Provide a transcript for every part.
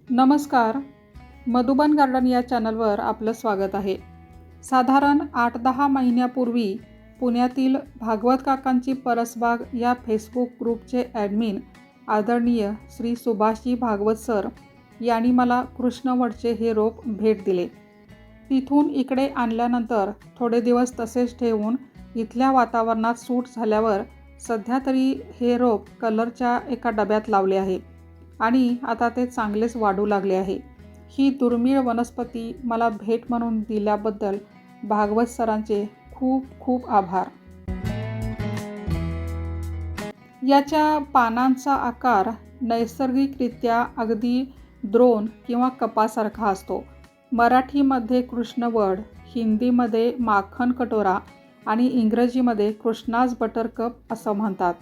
नमस्कार. मधुबन गार्डन या चॅनलवर आपलं स्वागत आहे. साधारण 8-10 महिन्यापूर्वी पुण्यातील भागवत काकांची परसबाग या फेसबुक ग्रुपचे ॲडमिन आदरणीय श्री सुभाषजी भागवत सर यांनी मला कृष्णवडचे हे रोप भेट दिले. तिथून इकडे आणल्यानंतर थोडे दिवस तसेच ठेवून इथल्या वातावरणात सूट झाल्यावर सध्या तरी हे रोप कलरच्या एका डब्यात लावले आहे आणि आता ते चांगलेच वाढू लागले आहे. ही दुर्मिळ वनस्पती मला भेट म्हणून दिल्याबद्दल भागवत सरांचे खूप खूप आभार. याच्या पानांचा आकार नैसर्गिकरित्या अगदी द्रोण किंवा कपासारखा असतो. मराठीमध्ये कृष्णवड, हिंदीमध्ये माखन कटोरा आणि इंग्रजीमध्ये कृष्णाज बटरकप असं म्हणतात.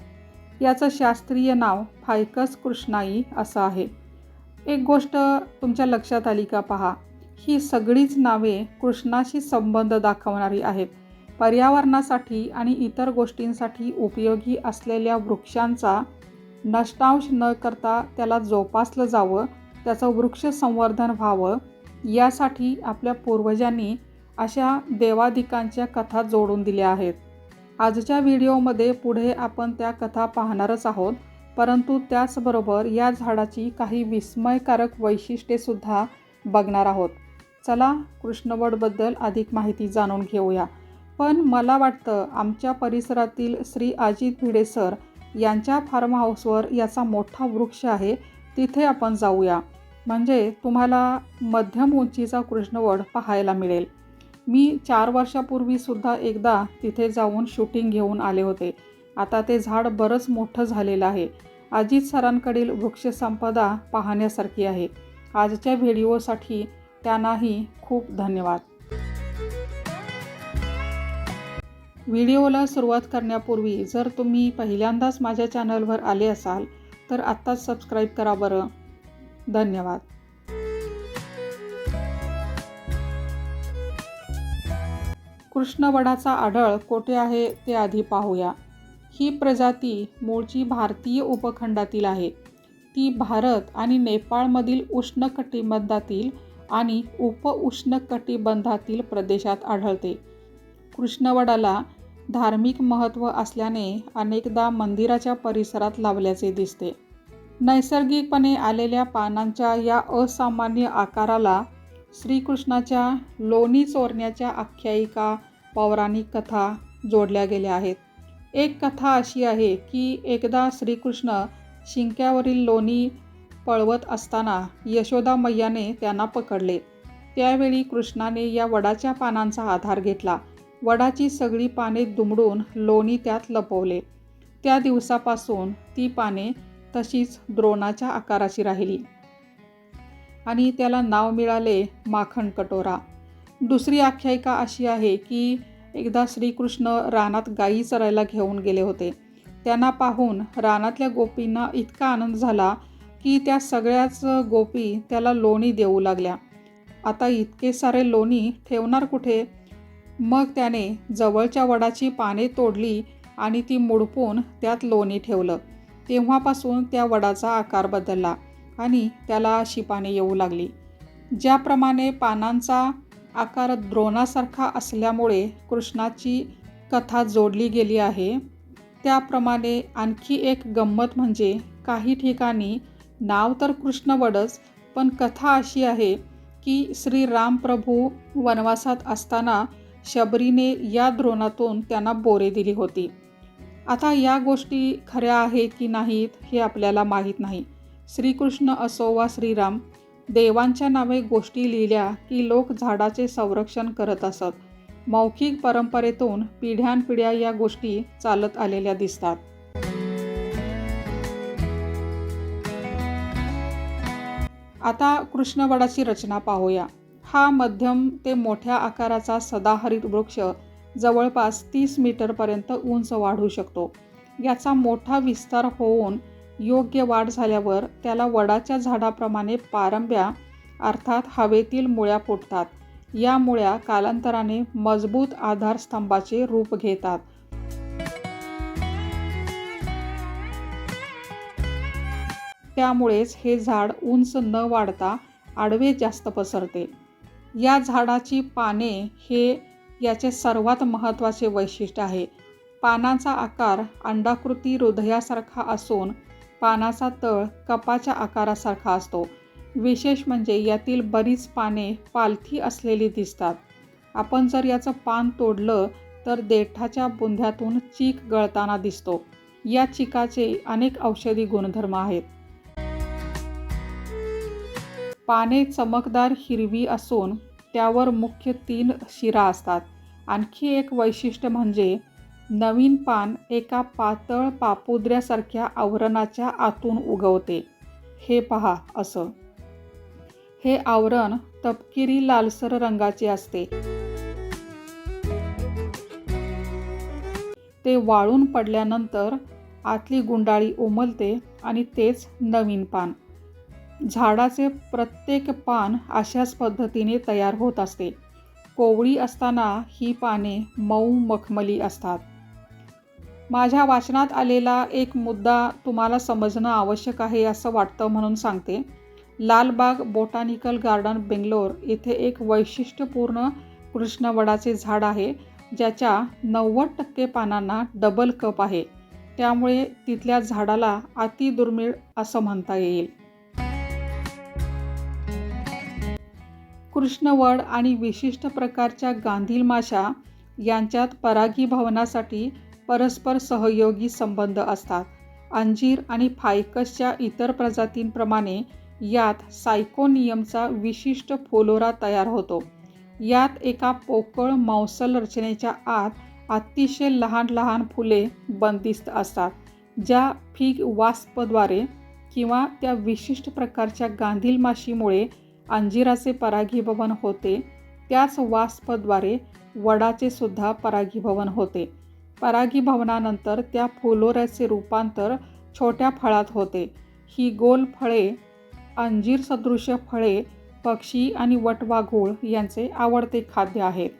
याचं शास्त्रीय नाव फायकस कृष्णाई असं आहे. एक गोष्ट तुमच्या लक्षात आली का पहा, ही सगळीच नावे कृष्णाशी संबंध दाखवणारी आहेत. पर्यावरणासाठी आणि इतर गोष्टींसाठी उपयोगी असलेल्या वृक्षांचा नष्टांश न करता त्याला जोपासलं जावं, त्याचं वृक्ष संवर्धन व्हावं यासाठी आपल्या पूर्वजांनी अशा देवादिकांच्या कथा जोडून दिल्या आहेत. आजच्या व्हिडिओमध्ये पुढे आपण त्या कथा पाहणारच आहोत, परंतु त्याचबरोबर या झाडाची काही विस्मयकारक वैशिष्ट्येसुद्धा बघणार आहोत. चला कृष्णवडबद्दल अधिक माहिती जाणून घेऊया. पण मला वाटतं आमच्या परिसरातील श्री अजित भिडे सर यांच्या फार्म हाऊसवर याचा मोठा वृक्ष आहे, तिथे आपण जाऊया. म्हणजे तुम्हाला मध्यम उंचीचा कृष्णवड पाहायला मिळेल. मी 4 वर्षापूर्वीसुद्धा एकदा तिथे जाऊन शूटिंग घेऊन आले होते. आता ते झाड बरंच मोठं झालेलं आहे. अजित सरांकडील वृक्षसंपदा पाहण्यासारखी आहे. आजच्या व्हिडिओसाठी त्यांनाही खूप धन्यवाद. व्हिडिओला सुरुवात करण्यापूर्वी जर तुम्ही पहिल्यांदाच माझ्या चॅनलवर आले असाल तर आत्ताच सबस्क्राईब करा बरं. धन्यवाद. कृष्णवडाचा आढळ कोठे आहे ते आधी पाहूया. ही प्रजाती मूळची भारतीय उपखंडातील आहे. ती भारत आणि नेपाळमधील उष्णकटिबंधातील आणि उपउष्णकटिबंधातील प्रदेशात आढळते. कृष्णवडाला धार्मिक महत्त्व असल्याने अनेकदा मंदिराच्या परिसरात लावल्याचे दिसते. नैसर्गिकपणे आलेल्या पानांच्या या असामान्य आकाराला श्रीकृष्णाच्या लोणी चोरण्याच्या आख्यायिका, पौराणिक कथा जोडल्या गेल्या आहेत. एक कथा अशी आहे की एकदा श्रीकृष्ण शिंक्यावरील लोणी पळवत असताना यशोदा मैयाने त्यांना पकडले. त्यावेळी कृष्णाने या वडाच्या पानांचा आधार घेतला. वडाची सगळी पाने दुमडून लोणी त्यात लपवले. त्या दिवसापासून ती पाने तशीच द्रोणाच्या आकाराची राहिली आणि त्याला नाव मिळाले माखन कटोरा. दुसरी आख्यायिका अशी आहे की एकदा श्रीकृष्ण रानात गायी चरायला घेऊन गेले होते. त्यांना पाहून रानातल्या गोपींना इतका आनंद झाला की त्या सगळ्याच गोपी त्याला लोणी देऊ लागल्या. आता इतके सारे लोणी ठेवणार कुठे? मग त्याने जवळच्या वडाची पाने तोडली आणि ती मुडपून त्यात लोणी ठेवलं. तेव्हापासून त्या वडाचा आकार बदलला आणि त्याला अशी पाने येऊ लागली. ज्याप्रमाणे पानांचा आकार द्रोणासारखा असल्यामुळे कृष्णाची कथा जोडली गेली आहे, त्याप्रमाणे आणखी एक गंमत म्हणजे काही ठिकाणी नाव तर कृष्णवडच, पण कथा अशी आहे की श्रीराम प्रभू वनवासात असताना शबरीने या द्रोणातून त्यांना बोरे दिली होती. आता या गोष्टी खऱ्या आहेत की नाहीत हे आपल्याला माहीत नाही. श्रीकृष्ण असो वा श्रीराम, देवांच्या नावे गोष्टी लिहिल्या की लोक झाडाचे संरक्षण करत असत. मौखिक परंपरेतून पिढ्यानपिढ्या या गोष्टी चालत आलेल्या दिसतात. आता कृष्णवडाची रचना पाहूया. हा मध्यम ते मोठ्या आकाराचा सदाहरित वृक्ष जवळपास 30 मीटरपर्यंत उंच वाढू शकतो. याचा मोठा विस्तार होऊन योग्य वाढ झाल्यावर त्याला वडाच्या झाडाप्रमाणे पारंब्या अर्थात हवेतील मुळ्या फुटतात. या मुळ्या कालांतराने मजबूत आधारस्तंभाचे रूप घेतात. त्यामुळेच हे झाड उंच न वाढता आडवे जास्त पसरते. या झाडाची पाने हे याचे सर्वात महत्त्वाचे वैशिष्ट्य आहे. पानांचा आकार अंडाकृती हृदयासारखा असून पानाचा तळ कपाच्या आकारासारखा असतो. विशेष म्हणजे यातील बरीच पाने पालथी असलेली दिसतात. आपण जर याचं पान तोडलं तर देठाच्या बुंध्यातून चीक गळताना दिसतो. या चिकाचे अनेक औषधी गुणधर्म आहेत. पाने चमकदार हिरवी असून त्यावर मुख्य 3 शिरा असतात. आणखी एक वैशिष्ट्य म्हणजे नवीन पान एका पातळ पापुद्र्यासारख्या आवरणाच्या आतून उगवते. हे पहा असं. हे आवरण तपकिरी लालसर रंगाचे असते. ते वाळून पडल्यानंतर आतली गुंडाळी उमलते आणि तेच नवीन पान. झाडाचे प्रत्येक पान अशाच पद्धतीने तयार होत असते. कोवळी असताना ही पाने मऊ मखमली असतात. माझ्या वाचनात आलेला एक मुद्दा तुम्हाला समजणं आवश्यक आहे असं वाटतं म्हणून सांगते. लालबाग बोटॅनिकल गार्डन बेंगलोर येथे एक वैशिष्ट्यपूर्ण कृष्णवडाचे झाड आहे ज्याच्या 90% पानांना डबल कप आहे. त्यामुळे तिथल्या झाडाला अतिदुर्मिळ असं म्हणता येईल. कृष्णवड आणि विशिष्ट प्रकारच्या गांधील माशा यांच्यात परागीभवनासाठी परस्पर सहयोगी संबंध असतात. अंजीर आणि फायकसच्या इतर प्रजातींप्रमाणे यात सायकोनियमचा विशिष्ट फ्लोरा तयार होतो. यात एका पोकळ मौसल रचनेच्या आत अतिशय लहान लहान फुले बंदिस्त असतात, ज्या फिग वास्पद्वारे किंवा त्या विशिष्ट प्रकारच्या गांधील माशीमुळे अंजिराचे परागीभवन होते. त्याच वास्पद्वारे वडाचे सुद्धा परागीभवन होते. परागीभवनानंतर त्या फ्लोऱ्याचे रूपांतर छोट्या फळात होते. ही गोल फळे, अंजीर सदृश फळे पक्षी आणि वटवाघूळ यांचे आवडते खाद्य आहेत.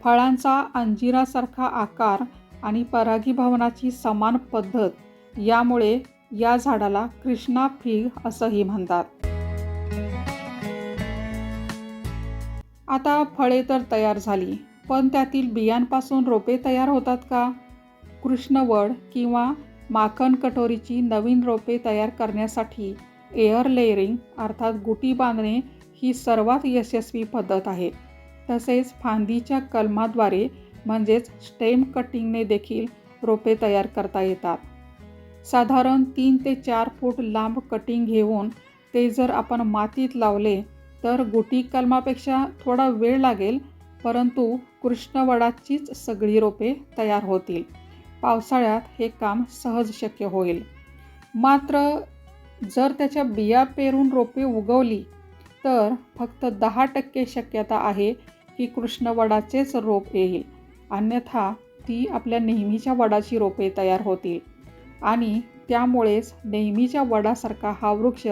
फळांचा अंजिरासारखा आकार आणि परागीभवनाची समान पद्धत यामुळे या झाडाला कृष्णा फिग असंही म्हणतात. आता फळे तर तयार झाली, पण त्यातील बियांपासून रोपे तयार होतात का? कृष्णवड किंवा माखन कटोरीची नवीन रोपे तयार करण्यासाठी एअर लेयरिंग अर्थात गुटी बांधणे ही सर्वात यशस्वी पद्धत आहे. तसेच फांदीच्या कलमाद्वारे म्हणजेच स्टेम कटिंगने देखील रोपे तयार करता येतात. साधारण 3 ते 4 फूट लांब कटिंग घेऊन ते जर आपण मातीत लावले तर गुटी कलमापेक्षा थोडा वेळ लागेल, परंतु कृष्णवडाचीच सगळी रोपे तयार होतील. पावसाळ्यात हे काम सहज शक्य होईल. मात्र जर त्याच्या बिया पेरून रोपे उगवली तर फक्त 10% शक्यता आहे की कृष्णवडाचेच रोप येईल. अन्यथा ती आपल्या नेहमीच्या वडाची रोपे तयार होतील आणि त्यामुळेच नेहमीच्या वडासारखा हा वृक्ष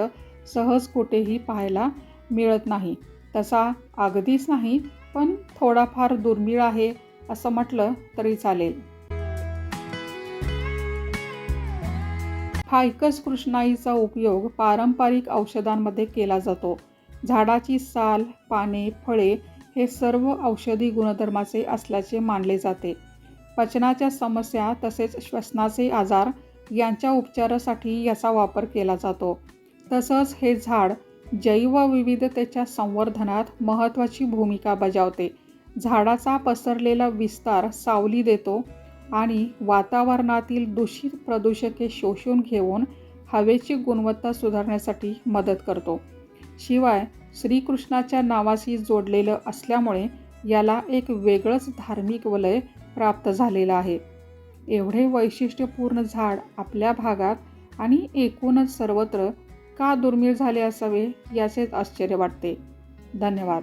सहज कुठेही पाहायला मिळत नाही. तसा अगदीच नाही, पण थोडाफार दुर्मिळ आहे असं म्हटलं तरी चालेल. फायकस कृष्णाईचा उपयोग पारंपरिक औषधांमध्ये केला जातो. झाडाची साल, पाने, फळे हे सर्व औषधी गुणधर्माचे असल्याचे मानले जाते. पचनाच्या समस्या तसेच श्वसनाचे आजार यांच्या उपचारासाठी याचा वापर केला जातो. तसंच हे झाड जैवविविधतेच्या संवर्धनात महत्त्वाची भूमिका बजावते. झाडाचा पसरलेला विस्तार सावली देतो आणि वातावरणातील दूषित प्रदूषके शोषून घेऊन हवेची गुणवत्ता सुधारण्यासाठी मदत करतो. शिवाय श्रीकृष्णाच्या नावाशी जोडलेलं असल्यामुळे याला एक वेगळंच धार्मिक वलय प्राप्त झालेलं आहे. एवढे वैशिष्ट्यपूर्ण झाड आपल्या भागात आणि एकूणच सर्वत्र का दुर्मिळ झाले असावे याचेच आश्चर्य वाटते. धन्यवाद.